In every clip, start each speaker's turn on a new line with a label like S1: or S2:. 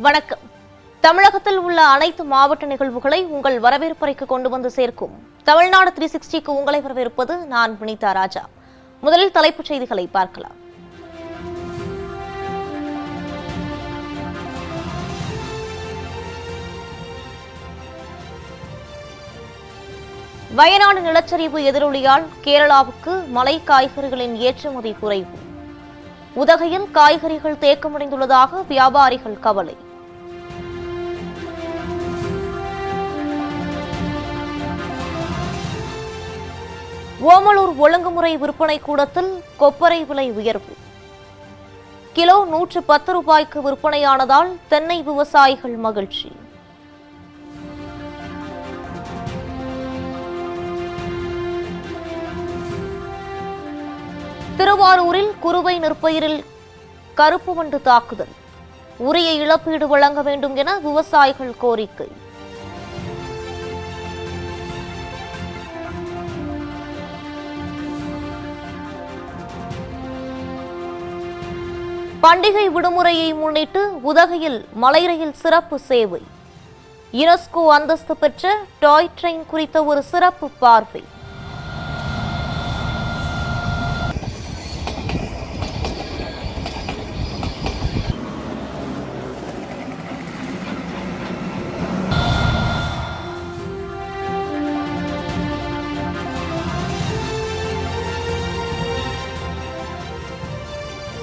S1: வணக்கம். தமிழகத்தில் உள்ள அனைத்து மாவட்ட நிகழ்வுகளை உங்கள் வரவேற்பறைக்கு கொண்டு வந்து சேர்க்கும் தமிழ்நாடு 360க்கு உங்களை வரவேற்பது நான் வினிதா ராஜா. முதலில் தலைப்புச் செய்திகளை பார்க்கலாம். வயநாடு நிலச்சரிவு எதிரொலியால் கேரளாவுக்கு மலை காய்கறிகளின் ஏற்றுமதி குறைவு. உதகையில் காய்கறிகள் தேக்கமடைந்துள்ளதாக வியாபாரிகள் கவலை. ஓமலூர் ஒழுங்குமுறை விற்பனை கூடத்தில் கொப்பரை விலை உயர்வு. கிலோ 110 ரூபாய்க்கு விற்பனையானதால் தென்னை விவசாயிகள் மகிழ்ச்சி. திருவாரூரில் குறுவை நெற்பயிரில் கருப்பு வண்டு தாக்குதல். உரிய இழப்பீடு வழங்க வேண்டும் என விவசாயிகள் கோரிக்கை. பண்டிகை விடுமுறையை முன்னிட்டு உதகையில் மலை ரயில் சிறப்பு சேவை. யுனெஸ்கோ அந்தஸ்து பெற்ற டாய் ட்ரெயின் குறித்த ஒரு சிறப்பு பார்வை.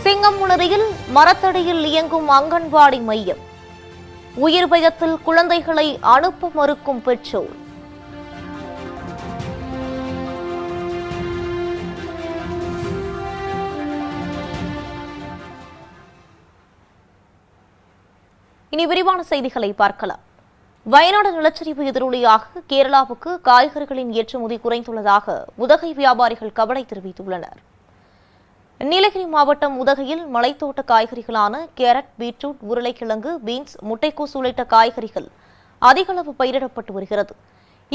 S1: சிங்கமுனரியில் மரத்தடியில் இயங்கும் அங்கன்வாடி மையம். உயிர் பயத்தில் குழந்தைகளை அனுப்ப மறுக்கும் பெற்றோர். இனி விரிவான செய்திகளை பார்க்கலாம். வயநாடு நிலச்சரிவு எதிரொலியாக கேரளாவுக்கு காய்கறிகளின் ஏற்றுமதி குறைந்துள்ளதாக உதகை வியாபாரிகள் கவலை தெரிவித்துள்ளனர். நீலகிரி மாவட்டம் உதகையில் மலைத்தோட்ட காய்கறிகளான கேரட், பீட்ரூட், உருளைக்கிழங்கு, பீன்ஸ், முட்டைக்கோஸ் உள்ளிட்ட காய்கறிகள் அதிகளவு பயிரிடப்பட்டு வருகிறது.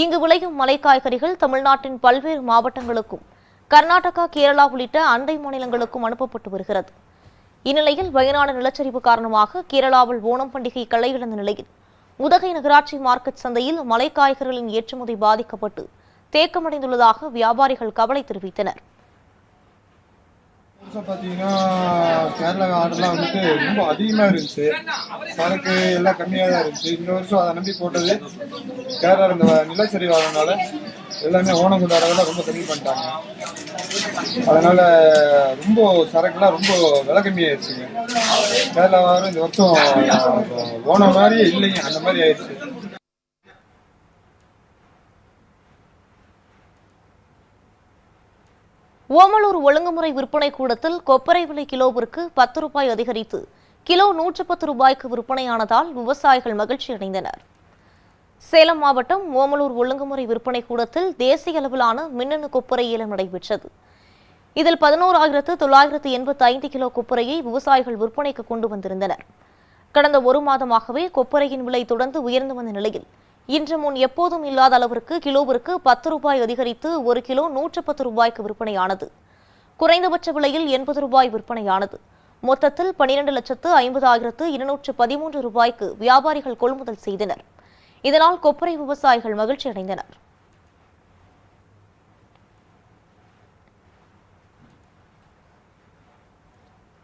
S1: இங்கு விளையும் மலை காய்கறிகள் தமிழ்நாட்டின் பல்வேறு மாவட்டங்களுக்கும் கர்நாடகா, கேரளா உள்ளிட்ட அண்டை மாநிலங்களுக்கும் அனுப்பப்பட்டு வருகிறது. இந்நிலையில் வயநாடு நிலச்சரிவு காரணமாக கேரளாவில் ஓணம் பண்டிகை களை இழந்த நிலையில் உதகை நகராட்சி மார்க்கெட் சந்தையில் மலை காய்கறிகளின் ஏற்றுமதி பாதிக்கப்பட்டு தேக்கமடைந்துள்ளதாக வியாபாரிகள் கவலை தெரிவித்தனர்.
S2: பார்த்தீங்கன்னா கேரளா ஆர்டர்லாம் வந்துட்டு ரொம்ப அதிகமாக இருந்துச்சு. சரக்கு எல்லாம் கம்மியாக தான் இருந்துச்சு. இந்த வருஷம் அதை நம்பி போட்டது கேரளா இந்த நிலச்சரிவு ஆகிறதுனால எல்லாமே ஓணம் கொண்டாடுறதெல்லாம் ரொம்ப கம்மி பண்ணிட்டாங்க. அதனால ரொம்ப சரக்குலாம் ரொம்ப விலை கம்மியாயிருச்சுங்க. கேரளா வாரம் இந்த வருஷம் ஓணம் மாதிரி இல்லைங்க, அந்த மாதிரி ஆயிடுச்சு.
S1: ஓமலூர் ஒழுங்குமுறை விற்பனை கூடத்தில் கொப்பரை விலை கிலோவிற்கு 10 ரூபாய் அதிகரித்து கிலோ 110 ரூபாய்க்கு விற்பனையானதால் விவசாயிகள் மகிழ்ச்சி அடைந்தனர். சேலம் மாவட்டம் ஓமலூர் ஒழுங்குமுறை விற்பனை கூடத்தில் தேசிய அளவிலான மின்னணு கொப்பரை ஏலம் நடைபெற்றது. இதில் 11,985 கிலோ கொப்பரையை விவசாயிகள் விற்பனைக்கு கொண்டு வந்திருந்தனர். கடந்த ஒரு மாதமாகவே கொப்பரையின் விலை தொடர்ந்து உயர்ந்து வந்த நிலையில் இன்று முன் எப்போதும் இல்லாத அளவிற்கு கிலோவிற்கு 10 ரூபாய் அதிகரித்து ஒரு கிலோ 110 ரூபாய்க்கு விற்பனையானது. குறைந்தபட்ச விலையில் 80 ரூபாய் விற்பனையானது. மொத்தத்தில் 12,50,213 ரூபாய்க்கு வியாபாரிகள் கொள்முதல் செய்தனர். இதனால் கொப்பரை விவசாயிகள் மகிழ்ச்சி அடைந்தனர்.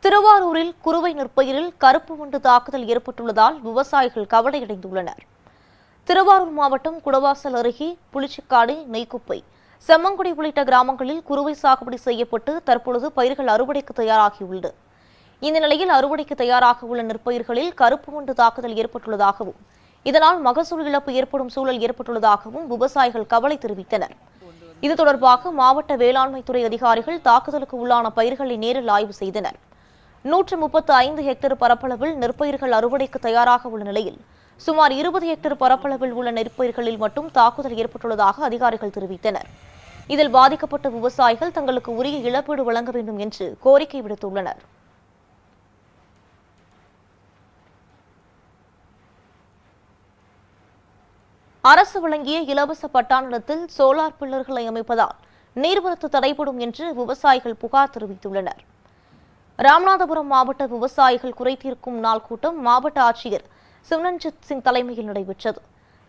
S1: திருவாரூரில் குறுவை நெற்பயிரில் கருப்பு வண்டு தாக்குதல் ஏற்பட்டுள்ளதால் விவசாயிகள் கவலையடைந்துள்ளனர். திருவாரூர் மாவட்டம் குடவாசல் அருகே புளிச்சிக்காடு, நெய்க்குப்பை, செம்மங்குடி உள்ளிட்ட கிராமங்களில் குறுவை சாகுபடி செய்யப்பட்டு தற்பொழுது பயிர்கள் அறுவடைக்கு தயாராகியுள்ளது. இந்த நிலையில் அறுவடைக்கு தயாராக உள்ள நெற்பயிர்களில் கருப்பு வண்டு தாக்குதல் ஏற்பட்டுள்ளதாகவும் இதனால் மகசூல் இழப்பு ஏற்படும் சூழல் ஏற்பட்டுள்ளதாகவும் விவசாயிகள் கவலை தெரிவித்தனர். இது தொடர்பாக மாவட்ட வேளாண்மைத்துறை அதிகாரிகள் தாக்குதலுக்கு உள்ளான பயிர்களை நேரில் ஆய்வு செய்தனர். 135 ஹெக்டேர் பரப்பளவில் நெற்பயிர்கள் அறுவடைக்கு தயாராக உள்ள நிலையில் சுமார் 20 ஹெக்டேர் பரப்பளவில் உள்ள நெற்பயிர்களில் மட்டும் தாக்குதல் ஏற்பட்டுள்ளதாக அதிகாரிகள் தெரிவித்தனர். இதில் பாதிக்கப்பட்ட விவசாயிகள் தங்களுக்கு உரிய இழப்பீடு வழங்க வேண்டும் என்று கோரிக்கை விடுத்துள்ளனர். அரசு வழங்கிய இலவச பட்டா நிலத்தில் சோலார் பில்லர்களை அமைப்பதால் நீர்வரத்து தடைபடும் என்று விவசாயிகள் புகார் தெரிவித்துள்ளனர். ராமநாதபுரம் மாவட்ட விவசாயிகள் குறைதீர்க்கும் நாள் கூட்டம் மாவட்ட ஆட்சியர் சிம்ரன்ஜித் சிங் தலைமையில் நடைபெற்றது.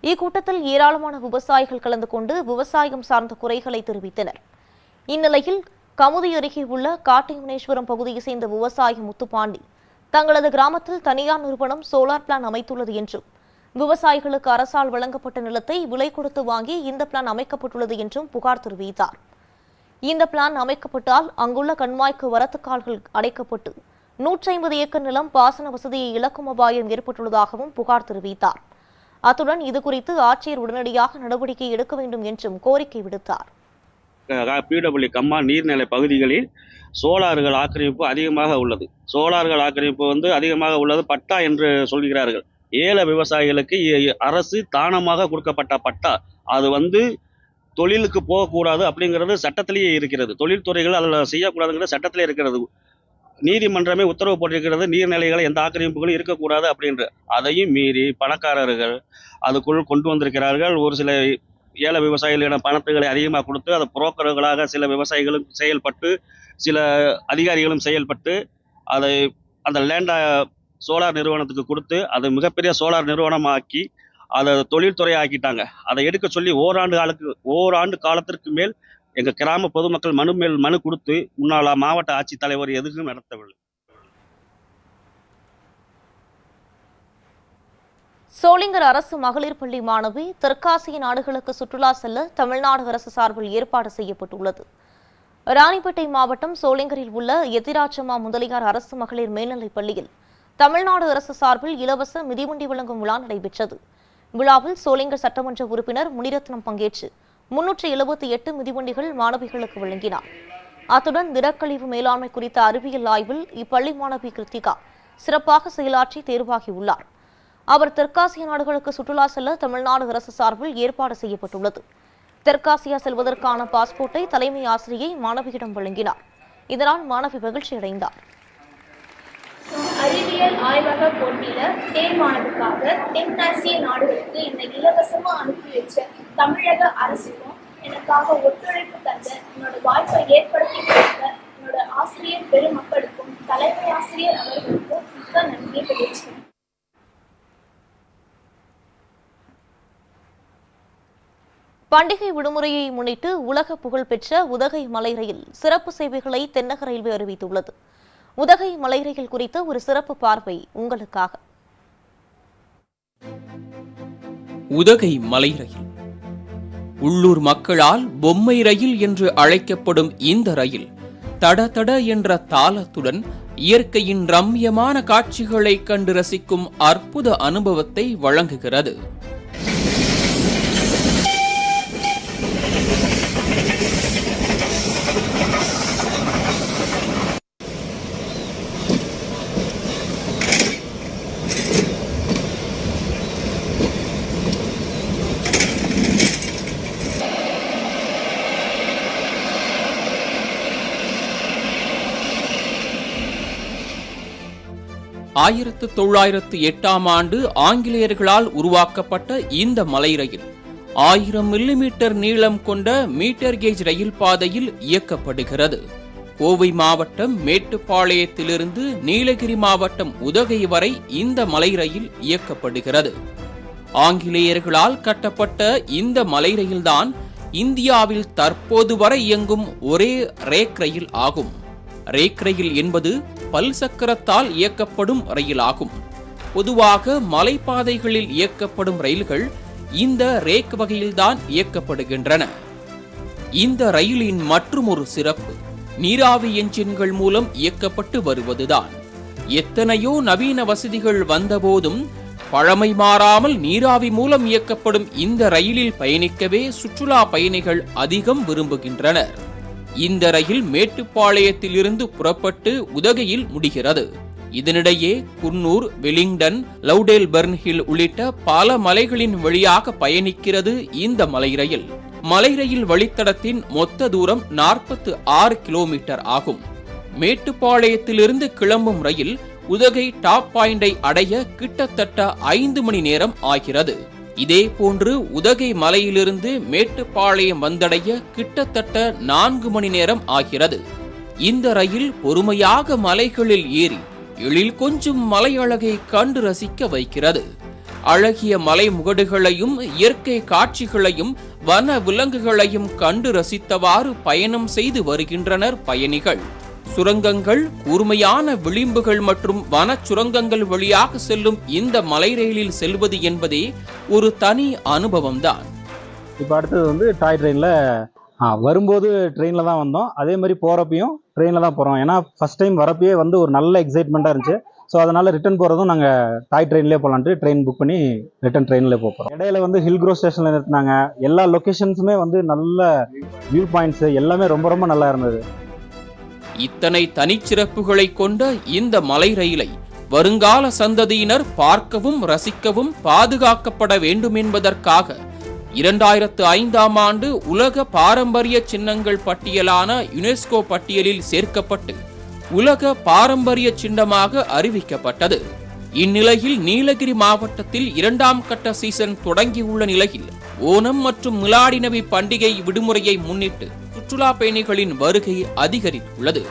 S1: இக்கூட்டத்தில் ஏராளமான விவசாயிகள் கலந்து கொண்டு விவசாயம் சார்ந்த குறைகளை தெரிவித்தனர். இந்நிலையில் கமுதி அருகே உள்ள காட்டிமுனேஸ்வரம் பகுதியைச் சேர்ந்த விவசாயி முத்துப்பாண்டி தங்களது கிராமத்தில் தனியார் நிறுவனம் சோலார் பிளான் அமைத்துள்ளது என்றும், விவசாயிகளுக்கு அரசால் வழங்கப்பட்ட நிலத்தை விலை கொடுத்து வாங்கி இந்த பிளான் அமைக்கப்பட்டுள்ளது என்றும் புகார் தெரிவித்தார். இந்த பிளான் அமைக்கப்பட்டால் அங்குள்ள கண்மாய்க்கு வரத்துக்கால்கள் அடைக்கப்பட்டு 150 ஏக்கர் நிலம் பாசன வசதியை இழக்கும் அபாயம் ஏற்பட்டுள்ளதாகவும் புகார் தெரிவித்தார். அத்துடன் இதுகுறித்து ஆட்சியர் உடனடியாக நடவடிக்கை எடுக்க வேண்டும் என்றும் கோரிக்கை விடுத்தார்.
S3: பிடபிள்யூ கம்மாய் நீர்நிலை பகுதிகளில் சோலார்கள் ஆக்கிரமிப்பு அதிகமாக உள்ளது. சோலார்கள் ஆக்கிரமிப்பு அதிகமாக உள்ளது பட்டா என்று சொல்கிறார்கள். ஏல விவசாயிகளுக்கு அரசு தானமாக கொடுக்கப்பட்ட பட்டா. அது தொழிலுக்கு போகக்கூடாது அப்படிங்கிறது சட்டத்திலேயே இருக்கிறது. தொழில்துறைகள் அதில் செய்யக்கூடாதுங்கிறது சட்டத்திலே இருக்கிறது. நீதிமன்றமே உத்தரவு போட்டிருக்கிறது, நீர்நிலைகளை எந்த ஆக்கிரமிப்புகளும் இருக்கக்கூடாது அப்படின்ற. அதையும் மீறி பணக்காரர்கள் அதுக்குள் கொண்டு வந்திருக்கிறார்கள். ஒரு சில ஏல விவசாயிகளிடம் பணத்துகளை அதிகமாக கொடுத்து அதை புரோக்கர்களாக சில விவசாயிகளும் செயல்பட்டு, சில அதிகாரிகளும் செயல்பட்டு அதை அந்த லேண்டை சோலார் நிறுவனத்துக்கு கொடுத்து அது மிகப்பெரிய சோலார் நிறுவனமாக்கி அதை தொழில்துறை ஆக்கிட்டாங்க. அதை எடுக்க சொல்லி ஓராண்டு காலத்திற்கு மேல் எங்கள் கிராம பொதுமக்கள் மனு கொடுத்து முன்னாள் மாவட்ட ஆட்சித்தலைவர் எதுவும் நடத்தவில்லை.
S1: சோளிங்கர் அரசு மகளிர் பள்ளி மாணவி தெற்காசிய நாடுகளுக்கு சுற்றுலா செல்ல தமிழ்நாடு அரசு சார்பில் ஏற்பாடு செய்யப்பட்டுள்ளது. ராணிப்பேட்டை மாவட்டம் சோளிங்கரில் உள்ள எதிராஜம்மா முதலியார் அரசு மகளிர் மேல்நிலைப் பள்ளியில் தமிழ்நாடு அரசு சார்பில் இலவச மிதிவண்டி வழங்கும் விழா நடைபெற்றது. விழாவில் சோளிங்கர் சட்டமன்ற உறுப்பினர் முனிரத்னம் பங்கேற்று 378 மிதிவண்டிகள் மாணவிகளுக்கு வழங்கினார். அத்துடன் திடக்கழிவு மேலாண்மை குறித்த அறிவியல் ஆய்வில் இப்பள்ளி மாணவி கிருத்திகா சிறப்பாக செயலாற்றி தேர்வாகியுள்ளார். அவர் தெற்காசிய நாடுகளுக்கு சுற்றுலா செல்ல தமிழ்நாடு அரசு சார்பில் ஏற்பாடு செய்யப்பட்டுள்ளது. தெற்காசியா செல்வதற்கான பாஸ்போர்ட்டை தலைமை ஆசிரியை மாணவியிடம் வழங்கினார். இதனால் மாணவி மகிழ்ச்சியடைந்தார்.
S4: அறிவியல் ஆய்வக போட்டியில தேர்வானதுக்காக தென்னாசிய நாடுகளுக்கு என்னை இலவசமா அனுப்பி வச்ச தமிழக அரசுக்கும் எனக்காக ஒத்துழைப்பு தந்த என்னோட வாய்ப்பை ஏற்படுத்தி கொடுத்த என்னோட ஆசிரியர் பெருமக்களுக்கும் தலைமை ஆசிரியர் அவர்களுக்கும் மிக்க நன்றி தெரிவிக்கிறேன்.
S1: பண்டிகை விடுமுறையை முன்னிட்டு உலக புகழ்பெற்ற உதகை மலை ரயில் சிறப்பு சேவைகளை தென்னக ரயில்வே அறிவித்துள்ளது. உதகை மலை ரயில் குறித்த ஒரு சிறப்பு பார்வை உங்களுக்காக.
S5: உதகை மலை ரயில் உள்ளூர் மக்களால் பொம்மை ரயில் என்று அழைக்கப்படும் இந்த ரயில் தட தட என்ற தாளத்துடன் இயற்கையின் ரம்யமான காட்சிகளை கண்டு ரசிக்கும் அற்புத அனுபவத்தை வழங்குகிறது. ஆயிரத்து 1908 ஆண்டு ஆங்கிலேயர்களால் உருவாக்கப்பட்ட இந்த மலை ரயில் 1000 மில்லிமீட்டர் நீளம் கொண்ட மீட்டர் கேஜ் ரயில் பாதையில் இயக்கப்படுகிறது. கோவை மாவட்டம் மேட்டுப்பாளையத்திலிருந்து நீலகிரி மாவட்டம் உதகை வரை இந்த மலை ரயில் இயக்கப்படுகிறது. ஆங்கிலேயர்களால் கட்டப்பட்ட இந்த மலை ரயில்தான் இந்தியாவில் தற்போது வரை இயங்கும் ஒரே ரேக் ரயில் ஆகும். ரேக் ரயில் என்பது பல்சக்கரத்தால் இயக்கப்படும் ரயிலாகும். பொதுவாக மலைப்பாதைகளில் இயக்கப்படும் ரயில்கள் இந்த ரேக் வகையில்தான் இயக்கப்படுகின்றன. இந்த ரயிலின் மற்றுமொரு சிறப்பு நீராவி என்ஜின்கள் மூலம் இயக்கப்பட்டு வருவதுதான். எத்தனையோ நவீன வசதிகள் வந்தபோதும் பழமை மாறாமல் நீராவி மூலம் இயக்கப்படும் இந்த ரயிலில் பயணிக்கவே சுற்றுலா பயணிகள் அதிகம் விரும்புகின்றனர். இந்த ரயில் மேட்டுப்பாளையத்திலிருந்து புறப்பட்டு உதகையில் முடிகிறது. இதனிடையே குன்னூர், வெலிங்டன், லவுடேல் பர்ன்ஹில் உள்ளிட்ட பல மலைகளின் வழியாக பயணிக்கிறது இந்த மலை ரயில். மலை ரயில் வழித்தடத்தின் மொத்த தூரம் 46 கிலோமீட்டர் ஆகும். மேட்டுப்பாளையத்திலிருந்து கிளம்பும் ரயில் உதகை டாப் பாயிண்டை அடைய கிட்டத்தட்ட 5 மணி நேரம் ஆகிறது. இதே போன்று உதகை மலையிலிருந்து மேட்டுப்பாளையம் வந்தடைய கிட்டத்தட்ட 4 மணி நேரம் ஆகிறது. இந்த ரயில் பொறுமையாக மலைகளில் ஏறி எழில் கொஞ்சம் மலை அழகை கண்டு ரசிக்க வைக்கிறது. அழகிய மலை முகடுகளையும் இயற்கை காட்சிகளையும் வன விலங்குகளையும் கண்டு ரசித்தவாறு பயணம் செய்து வருகின்றனர் பயணிகள். சுரங்கங்கள், கூர்மையான விளிம்புகள் மற்றும் வன சுரங்கங்கள் வழியாக செல்லும் இந்த மலை ரயிலில் செல்வது என்பதே ஒரு தனி அனுபவம்தான்.
S6: இப்போ அடுத்தது டாய் ட்ரெயினில் வரும்போது ட்ரெயினில் தான் வந்தோம். அதே மாதிரி போகிறப்பையும் ட்ரெயினில் தான் போகிறோம். ஏன்னா ஃபஸ்ட் டைம் வரப்பயே ஒரு நல்ல எக்ஸைட்மெண்ட்டாக இருந்துச்சு. ஸோ அதனால் ரிட்டன் போகிறதும் நாங்கள் டாய் ட்ரெயின்லேயே போகலான்ட்டு ட்ரெயின் புக் பண்ணி ரிட்டன் ட்ரெயினில் போகிறோம். இடையில ஹில் க்ரோ ஸ்டேஷனில் நிறுத்தினாங்க. எல்லா லொக்கேஷன்ஸுமே நல்ல வியூ பாயிண்ட்ஸு எல்லாமே ரொம்ப ரொம்ப நல்லா இருந்தது.
S5: இத்தனை தனிச்சிறப்புகளை கொண்ட இந்த மலை ரயிலை வருங்கால சந்ததியினர் பார்க்கவும் ரசிக்கவும் பாதுகாக்கப்பட வேண்டும் என்பதற்காக 2005ஆம் ஆண்டு உலக பாரம்பரிய சின்னங்கள் பட்டியலான யுனெஸ்கோ பட்டியலில் சேர்க்கப்பட்டு உலக பாரம்பரிய சின்னமாக அறிவிக்கப்பட்டது. இந்நிலையில் நீலகிரி மாவட்டத்தில் 2ஆம் கட்ட சீசன் தொடங்கியுள்ள நிலையில் ஓணம் மற்றும் மிலாடி நபி பண்டிகை விடுமுறையை முன்னிட்டு சுற்றுலா பயணிகளின் வருகை அதிகரித்துள்ளது.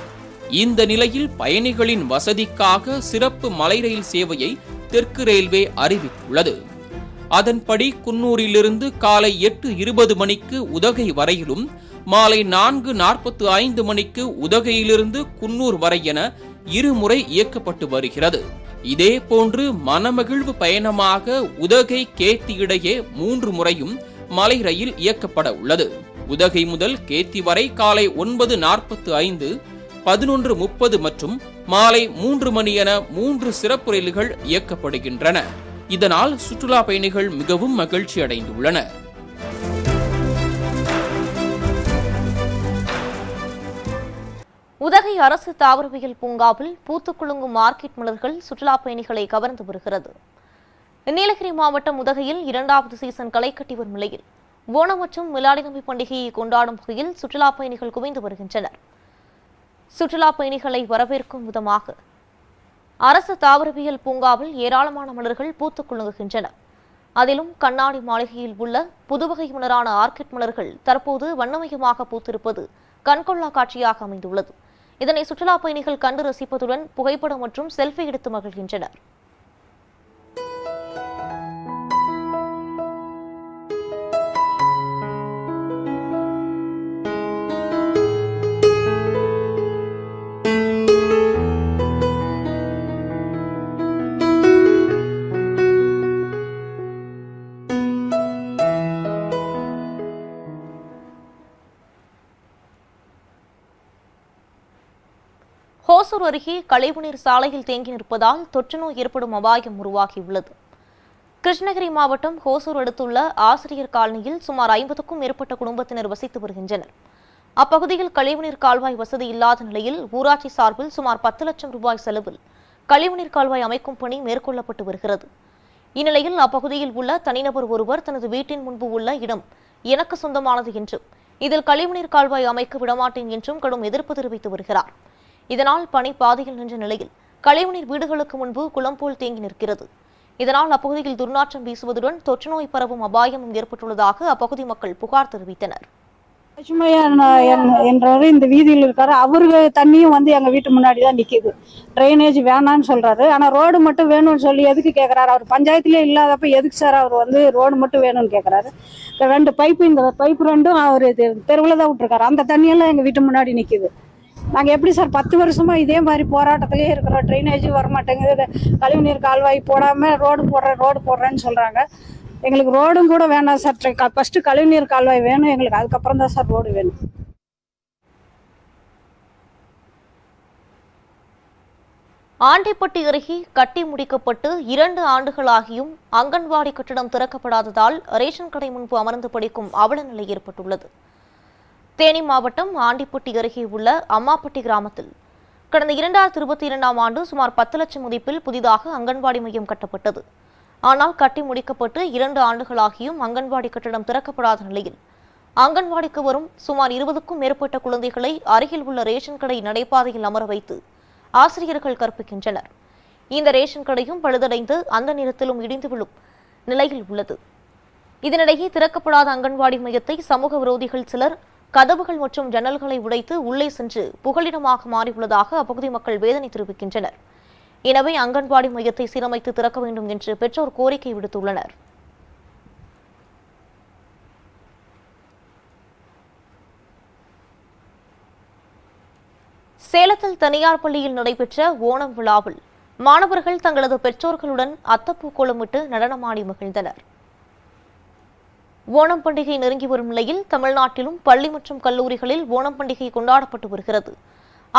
S5: இந்த நிலையில் பயணிகளின் வசதிக்காக சிறப்பு மலை ரயில் சேவையை தெற்கு ரயில்வே அறிவித்துள்ளது. அதன்படி குன்னூரிலிருந்து காலை 8:20 மணிக்கு உதகை வரையிலும் மாலை 4:45 மணிக்கு உதகையிலிருந்து குன்னூர் வரை என இருமுறை இயக்கப்பட்டு வருகிறது. இதே போன்று மனமகிழ்வு பயணமாக உதகை கேத்தி இடையே 3 முறையும் மலை ரயில் இயக்கப்பட உள்ளது. உதகை முதல் கேத்தி வரை காலை 9:45, 11:30 மற்றும் மாலை 3 மணி என 3 சிறப்பு ரயில்கள் இயக்கப்படுகின்றன. இதனால் சுற்றுலா பயணிகள் மிகவும் மகிழ்ச்சி அடைந்துள்ளனர்.
S1: உதகை அரசு தாவரவியல் பூங்காவில் பூத்துக் குலுங்கும் மார்க்கெட் மலர்கள் சுற்றுலா பயணிகளை கவர்ந்து வருகிறது. நீலகிரி மாவட்டம் உதகையில் 2வது சீசன் களை கட்டி வரும் நிலையில் ஓணம் மற்றும் மிலாடி நபி பண்டிகையை கொண்டாடும் வகையில் சுற்றுலா பயணிகள் குவிந்து வருகின்றனர். சுற்றுலா பயணிகளை வரவேற்கும் விதமாக அரசு தாவரவியல் பூங்காவில் ஏராளமான மலர்கள் பூத்துக் குலுங்குகின்றன. அதிலும் கண்ணாடி மாளிகையில் உள்ள புதுவகை மலரான ஆர்கிட் மலர்கள் தற்போது வண்ணமயமாக பூத்திருப்பது கண்கொள்ளா காட்சியாக அமைந்துள்ளது. இதனை சுற்றுலா பயணிகள் கண்டு ரசிப்பதுடன் புகைப்படம் மற்றும் செல்ஃபி எடுத்து மகிழ்கின்றனர். ஹோசூர் அருகே கழிவுநீர் சாலையில் தேங்கி நிற்பதால் தொற்று நோய் ஏற்படும் அபாயம் உருவாகியுள்ளது. கிருஷ்ணகிரி மாவட்டம் ஹோசூர் அடுத்துள்ள ஆசிரியர் காலனியில் சுமார் 50க்கும் மேற்பட்ட குடும்பத்தினர் வசித்து வருகின்றனர். அப்பகுதியில் கழிவுநீர் கால்வாய் வசதி இல்லாத நிலையில் ஊராட்சி சார்பில் சுமார் 10 லட்சம் ரூபாய் செலவில் கழிவுநீர் கால்வாய் அமைக்கும் பணி மேற்கொள்ளப்பட்டு வருகிறது. இந்நிலையில் அப்பகுதியில் உள்ள தனிநபர் ஒருவர் தனது வீட்டின் முன்பு உள்ள இடம் எனக்கு சொந்தமானது என்றும் இதில் கழிவுநீர் கால்வாய் அமைக்க விடமாட்டேன் என்றும் கடும் எதிர்ப்பு தெரிவித்து வருகிறார். இதனால் பணி பாதையில் நின்ற நிலையில் கழிவுநீர் வீடுகளுக்கு முன்பு குளம் போல் தேங்கி நிற்கிறது. இதனால் அப்பகுதியில் துர்நாற்றம் வீசுவதுடன் தொற்று நோய் பரவும் அபாயமும் ஏற்பட்டுள்ளதாக அப்பகுதி மக்கள் புகார் தெரிவித்தனர்.
S7: என்றவர் இந்த வீதியில் இருக்காரு. அவரு தண்ணியும் எங்க வீட்டு முன்னாடி தான் நிக்குது. ட்ரைனேஜ் வேணான்னு சொல்றாரு. ஆனா ரோடு மட்டும் வேணும்னு சொல்லி எதுக்கு கேட்கறாரு? அவர் பஞ்சாயத்திலே இல்லாதப்ப எதுக்கு சார் அவர் ரோடு மட்டும் வேணும்னு கேட்கறாரு? 2 பைப்பு, இந்த பைப்பு 2ம் அவர் தெருவில் தான் விட்டுருக்காரு. அந்த தண்ணியெல்லாம் எங்க வீட்டு முன்னாடி நிக்குது. நாங்கள் எப்படி சார் 10 வருஷமா இதே மாதிரி போராட்டத்திலே இருக்கிறோம். ட்ரைனேஜும் வரமாட்டேங்குது. கழிவுநீர் கால்வாய் போடாமல் ரோடு போடுறேன்னு சொல்கிறாங்க. எங்களுக்கு ரோடும் கூட வேணாம் சார். ஃபஸ்ட்டு கழிவுநீர் கால்வாய் வேணும் எங்களுக்கு, அதுக்கப்புறம் தான் சார் ரோடு வேணும்.
S1: ஆண்டிப்பட்டி அருகே கட்டி முடிக்கப்பட்டு 2 ஆண்டுகளாகியும் அங்கன்வாடி கட்டிடம் திறக்கப்படாததால் ரேஷன் கடை முன்பு அமர்ந்து படிக்கும் அவல நிலை ஏற்பட்டுள்ளது. தேனி மாவட்டம் ஆண்டிப்பட்டி அருகே உள்ள அம்மாப்பட்டி கிராமத்தில் கடந்த 2022ஆம் ஆண்டு சுமார் 10 லட்சம் மதிப்பில் புதிதாக அங்கன்வாடி மையம் கட்டப்பட்டது. ஆனால் கட்டி முடிக்கப்பட்டு 2 ஆண்டுகளாகியும் அங்கன்வாடி கட்டிடம் திறக்கப்படாத நிலையில் அங்கன்வாடிக்கு வரும் சுமார் 20க்கும் மேற்பட்ட குழந்தைகளை அருகில் உள்ள ரேஷன் கடை நடைபாதையில் அமர வைத்து ஆசிரியர்கள் கற்பிக்கின்றனர். இந்த ரேஷன் கடையும் பழுதடைந்து அந்த நேரத்திலும் இடிந்து விழும் நிலையில் உள்ளது. இதனிடையே திறக்கப்படாத அங்கன்வாடி மையத்தை சமூக விரோதிகள் சிலர் கதவுகள் மற்றும் ஜன்னல்களை உடைத்து உள்ளே சென்று புகலிடமாக மாறியுள்ளதாக அப்பகுதி மக்கள் வேதனை தெரிவிக்கின்றனர். எனவே அங்கன்வாடி மையத்தை சீரமைத்து திறக்க வேண்டும் என்று பெற்றோர் கோரிக்கை விடுத்துள்ளனர். சேலத்தில் தனியார் பள்ளியில் நடைபெற்ற ஓணம் விழாவில் மாணவர்கள் தங்களது பெற்றோர்களுடன் அத்தப்பூ கோலமிட்டு நடனமாடி மகிழ்ந்தனர். ஓணம் பண்டிகை நெருங்கி வரும் நிலையில் தமிழ்நாட்டிலும் பள்ளி மற்றும் கல்லூரிகளில் ஓணம் பண்டிகை கொண்டாடப்பட்டு வருகிறது.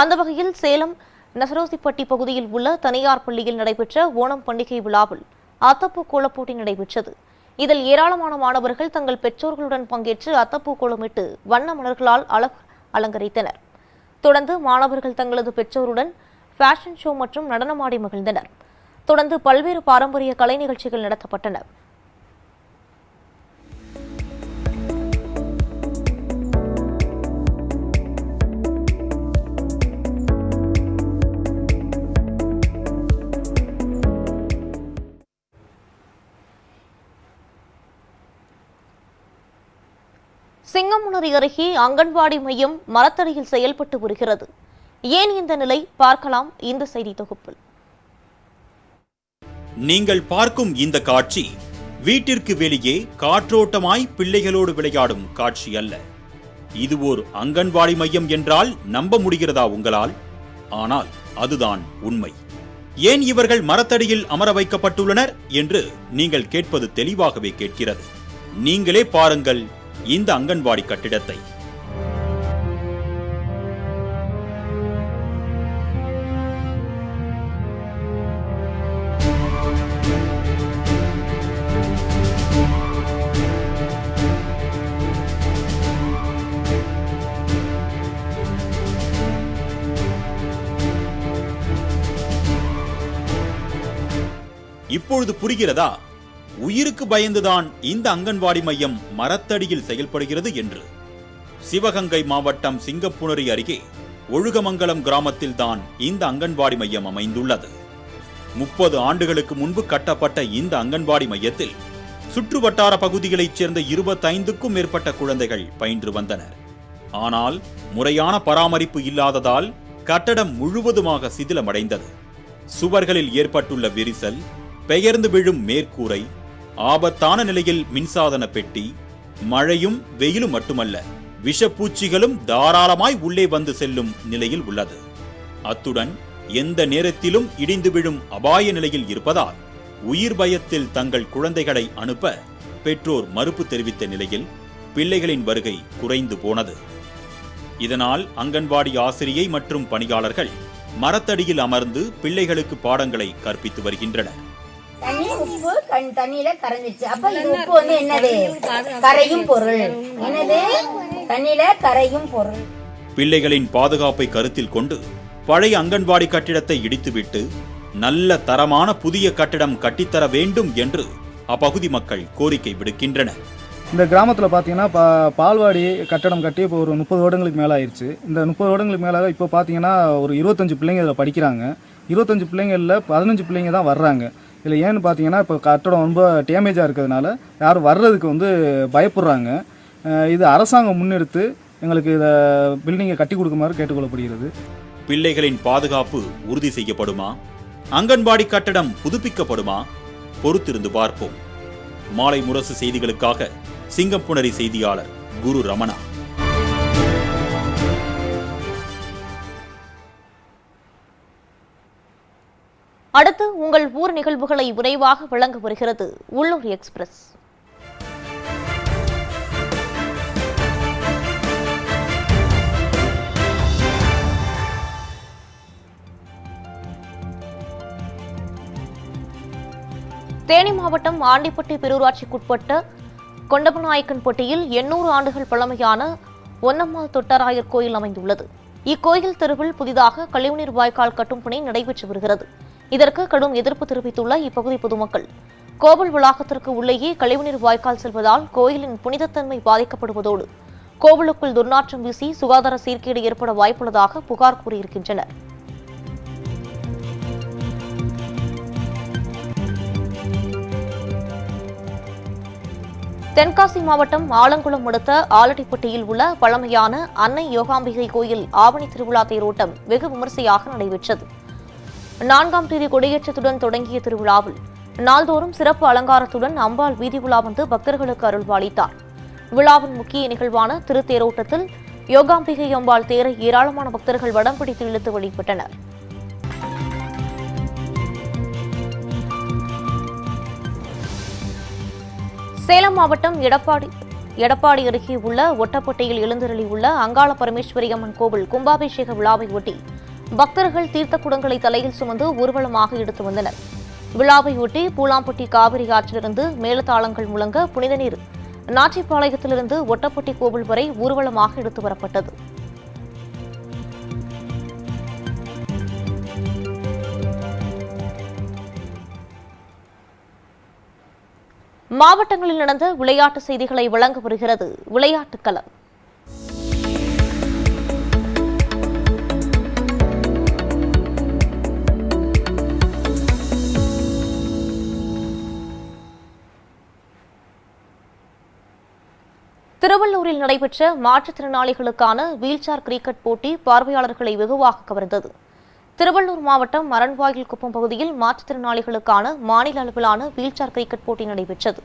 S1: அந்த வகையில் சேலம் நசரோசிப்பட்டி பகுதியில் உள்ள தனியார் பள்ளியில் நடைபெற்ற ஓணம் பண்டிகை விழாவில் அத்தப்பூ கோலப்போட்டி நடைபெற்றது. இதில் ஏராளமான மாணவர்கள் தங்கள் பெற்றோர்களுடன் பங்கேற்று அத்தப்பூ கோலமிட்டு வண்ண மலர்களால் அலங்கரித்தனர். தொடர்ந்து மாணவர்கள் தங்களது பெற்றோருடன் ஃபேஷன் ஷோ மற்றும் நடனமாடி மகிழ்ந்தனர். தொடர்ந்து பல்வேறு பாரம்பரிய கலை நிகழ்ச்சிகள் நடத்தப்பட்டன. சிங்கமுனரி அருகே அங்கன்வாடி மையம் மரத்தடியில் செயல்பட்டு வருகிறது. ஏன் இந்த நிலை? பார்க்கலாம் இந்த செய்தி தொகுப்பில்.
S8: நீங்கள் பார்க்கும் இந்த காட்சி வீட்டிற்கு வெளியே காற்றோட்டமாய் பிள்ளைகளோடு விளையாடும் காட்சி அல்ல. இது ஓர் அங்கன்வாடி மையம் என்றால் நம்ப முடிகிறதா உங்களால்? ஆனால் அதுதான் உண்மை. ஏன் இவர்கள் மரத்தடியில் அமர வைக்கப்பட்டுள்ளனர் என்று நீங்கள் கேட்பது தெளிவாகவே கேட்கிறது. நீங்களே பாருங்கள் இந்த அங்கன்வாடி கட்டிடத்தை. இப்பொழுது புரிகிறதா உயிருக்கு பயந்துதான் இந்த அங்கன்வாடி மையம் மரத்தடியில் செயல்படுகிறது என்று? சிவகங்கை மாவட்டம் சிங்கப்புணரி அருகே ஒழுகமங்கலம் கிராமத்தில் தான் இந்த அங்கன்வாடி மையம் அமைந்துள்ளது. 30 ஆண்டுகளுக்கு முன்பு கட்டப்பட்ட இந்த அங்கன்வாடி மையத்தில் சுற்று வட்டார பகுதிகளைச் சேர்ந்த 25க்கும் மேற்பட்ட குழந்தைகள் பயின்று வந்தனர். ஆனால் முறையான பராமரிப்பு இல்லாததால் கட்டடம் முழுவதுமாக சிதிலமடைந்தது. சுவர்களில் ஏற்பட்டுள்ள விரிசல், பெயர்ந்து விழும் மேற்கூரை, ஆபத்தான நிலையில் மின்சாதன பெட்டி, மழையும் வெயிலும் மட்டுமல்ல விஷப்பூச்சிகளும் தாராளமாய் உள்ளே வந்து செல்லும் நிலையில் உள்ளது. அத்துடன் எந்த நேரத்திலும் இடிந்து விழும் அபாய நிலையில் இருப்பதால் உயிர் பயத்தில் தங்கள் குழந்தைகளை அனுப்ப பெற்றோர் மறுப்பு தெரிவித்த நிலையில் பிள்ளைகளின் வருகை குறைந்து போனது. இதனால் அங்கன்வாடி ஆசிரியை மற்றும் பணியாளர்கள் மரத்தடியில் அமர்ந்து பிள்ளைகளுக்கு பாடங்களை கற்பித்து வருகின்றனர்.
S9: தண்ணி உப்பு தண்ணியில கரைஞ்சிச்சு. அப்ப இது உப்பு வந்து என்னது? கரையும் பொருள். என்னது? தண்ணியில கரையும் பொருள்.
S8: பிள்ளைகளின் பாதுகாப்பை கருத்தில் கொண்டு பழைய அங்கன்வாடி கட்டிடத்தை இடித்துவிட்டு நல்ல தரமான புதிய கட்டிடம் கட்டித்தர வேண்டும் என்று அப்பகுதி மக்கள் கோரிக்கை விடுக்கின்றனர்.
S2: இந்த கிராமத்தில் பார்த்தீங்கன்னா பால்வாடி கட்டடம் கட்டி இப்போ ஒரு 30 வருடங்களுக்கு மேலே ஆயிடுச்சு. இந்த 30 வருடங்களுக்கு மேலே இப்போ பார்த்தீங்கன்னா ஒரு 25 பிள்ளைங்க இதில் படிக்கிறாங்க. 25 பிள்ளைங்களில் 15 பிள்ளைங்க தான் வர்றாங்க. இதில் ஏன்னு பார்த்தீங்கன்னா இப்போ கட்டடம் ரொம்ப டேமேஜாக இருக்கிறதுனால யாரும் வர்றதுக்கு வந்து பயப்படுறாங்க. இது அரசாங்கம் முன்னெடுத்து எங்களுக்கு இதை பில்டிங்கை கட்டி கொடுக்குமாறு கேட்டுக்கொள்ளப்படுகிறது.
S8: பிள்ளைகளின் பாதுகாப்பு உறுதி செய்யப்படுமா? அங்கன்வாடி கட்டடம் புதுப்பிக்கப்படுமா? பொறுத்திருந்து பார்ப்போம். மாலை முரசு செய்திகளுக்காக சிங்கப்புணரி செய்தியாளர் குரு ரமணா.
S1: அடுத்து உங்கள் ஊர் நிகழ்வுகளை விரைவாக வழங்க வருகிறது உள்ளூர் எக்ஸ்பிரஸ். தேனி மாவட்டம் ஆண்டிப்பட்டி பேரூராட்சிக்குட்பட்ட கொண்டபநாயக்கன்பட்டியில் 800 ஆண்டுகள் பழமையான ஒன்னம்மாள் தொட்டராயர் கோயில் அமைந்துள்ளது. இக்கோயில் தெருவில் புதிதாக கழிவுநீர் வாய்க்கால் கட்டும் பணி நடைபெற்று வருகிறது. இதற்கு கடும் எதிர்ப்பு தெரிவித்துள்ள இப்பகுதி பொதுமக்கள் கோவில் வளாகத்திற்கு உள்ளேயே கழிவுநீர் வாய்க்கால் செல்வதால் கோயிலின் புனிதத்தன்மை பாதிக்கப்படுவதோடு கோவிலுக்குள் துர்நாற்றம் வீசி சுகாதார சீர்கேடு ஏற்பட வாய்ப்புள்ளதாக புகார் கூறியிருக்கின்றனர். தென்காசி மாவட்டம் ஆலங்குளம் அடுத்த ஆலடிப்பட்டியில் உள்ள பழமையான அன்னை யோகாம்பிகை கோயில் ஆவணி திருவிழா தேரோட்டம் வெகு விமரிசையாக நடைபெற்றது. 4ஆம் தேதி கொடியேற்றத்துடன் தொடங்கிய திருவிழாவில் நாள்தோறும் சிறப்பு அலங்காரத்துடன் அம்பாள் வீதி உலா வந்து பக்தர்களுக்கு அருள்பாலித்தார். விழாவின் முக்கிய நிகழ்வான திருத்தேரோட்டத்தில் யோகாம்பிகை அம்பாள் தேரை ஏராளமான பக்தர்கள் வடம் பிடித்து இழுத்து வழிபட்டனர். சேலம் மாவட்டம் எடப்பாடி அருகே உள்ள ஒட்டப்பட்டியில் எழுந்தருளியுள்ள அங்காள பரமேஸ்வரி அம்மன் கோவில் கும்பாபிஷேக விழாவை ஒட்டி பக்தர்கள் தீர்த்த குடங்களை தலையில் சுமந்து ஊர்வலமாக எடுத்து வந்தனர். விழாவையொட்டி பூலாம்பட்டி காவிரி ஆற்றிலிருந்து மேளதாளங்கள் முழங்க புனித நீர் நாச்சிப்பாளையத்திலிருந்து ஒட்டப்பட்டி கோவில் வரை ஊர்வலமாக எடுத்து வரப்பட்டது. மாவட்டங்களில் நடந்த விளையாட்டு செய்திகளை வழங்க வருகிறது விளையாட்டுக் களம். திருவள்ளூரில் நடைபெற்ற மாற்றுத்திறனாளிகளுக்கான வீல்சேர் கிரிக்கெட் போட்டி பார்வையாளர்களை வெகுவாக கவர்ந்தது. திருவள்ளூர் மாவட்டம் மரண்வாயில் குப்பம் பகுதியில் மாற்றுத்திறனாளிகளுக்கான மாநில அளவிலான வீல்சேர் கிரிக்கெட் போட்டி நடைபெற்றது.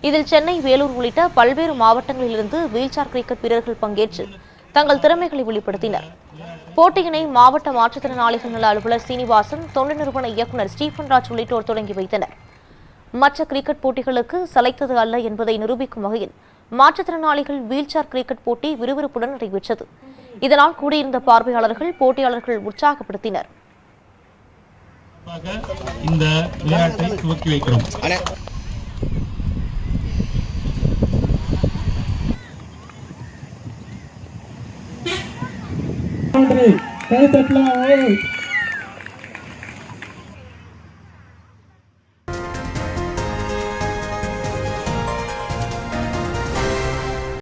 S1: இதில் சென்னை, வேலூர் உள்ளிட்ட பல்வேறு மாவட்டங்களிலிருந்து வீல்சேர் கிரிக்கெட் வீரர்கள் பங்கேற்று தங்கள் திறமைகளை வெளிப்படுத்தினர். போட்டியினை மாவட்ட மாற்றுத்திறனாளிகள் நல அலுவலர் சீனிவாசன், தொண்டு நிறுவன இயக்குநர் ஸ்டீபன்ராஜ் உள்ளிட்டோர் தொடங்கி வைத்தனர். மற்ற கிரிக்கெட் போட்டிகளுக்கு சளைத்தது அல்ல என்பதை நிரூபிக்கும் வகையில் மாற்றுத்திறனாளிகள் வீல்சேர் கிரிக்கெட் போட்டி விறுவிறுப்புடன் நடைபெற்றது. இதனால் கூடியிருந்த பார்வையாளர்கள் போட்டியாளர்கள் உற்சாகப்படுத்தினர்.
S10: இந்த விளையாட்டை துவக்கி வைக்கிறோம். கைதட்டலாம்.